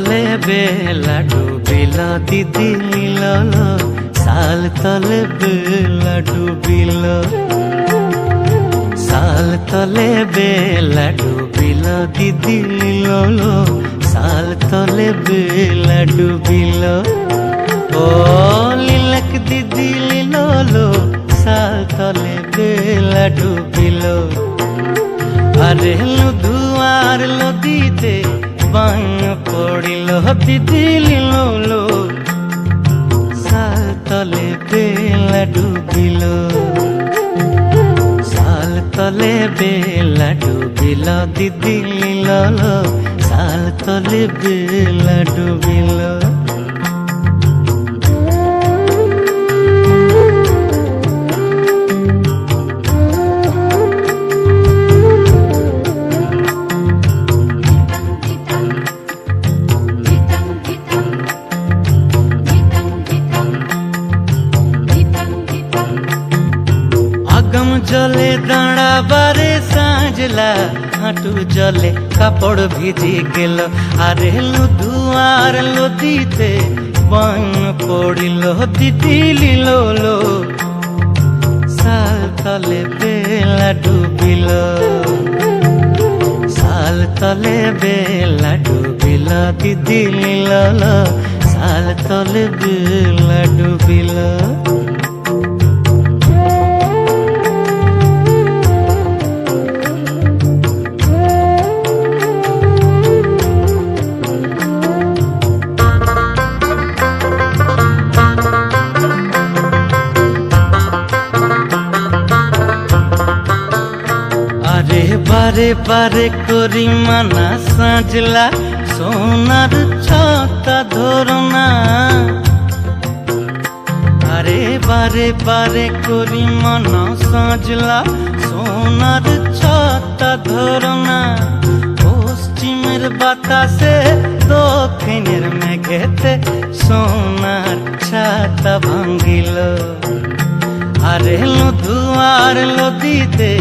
তলে বেলা ডুবিল দিদি মিলল, সাল তলে বেলা ডুবিল, সাল তলে বেলা ডুবিল দিদি মিলল, সাল তলে বেলা ডুবিল। ও লিলক দিদি লিলল, সাল তলে বেলা ডুবিল। আরে লুধুয়ার লদিতে বান পড়িল দিদি লিলল, সাল তলে বেলা ডুবিল, সাল তলে বেলা ডুবিল দিদি লিলল, সাল তলে বেলা ডুবিল। আগম জলে দাঁড়াবারে সাঁঝলা, হাঁটু জলে কাপড় ভিজি গেল। আরে লুধুয়ার লদিতে বান পড়িল দিদি লিলল, সাল তলে বেলা ডুবিল, সাল তলে বেলা ডুবিল দিদি লিলল, সাল তলে বেলা ডুবিল। আরে বারে বারে করি মানা সাজলা, সোনার ছতা ধরনা। আরে বারে বারে করি মানা সাজলা, সোনার ছতা ধরনা। পশ্চিমের বাতাসে দক্ষিণের মেঘেতে সোনার ছাতা ভাঙ্গিল। আরে লুধুয়ার লদিতে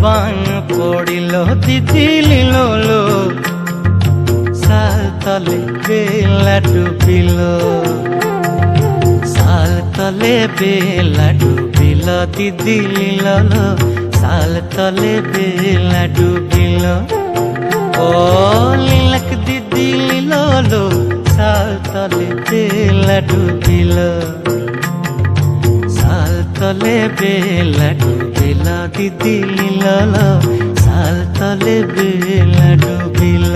বান পড়িল দিদি লিলল, সাল তলে বেলা ডুবিল, সাল তলে বেলা ডুবিল দিদি লিলল, সাল তলে বেলা ডুবিল। ও লিলক দিদি লিলল, সাল তলে বেলা ডুবিল, সাল তলে বেলা ডুবিল দিদি লিলল, সাল তলে বেলা ডুবিল।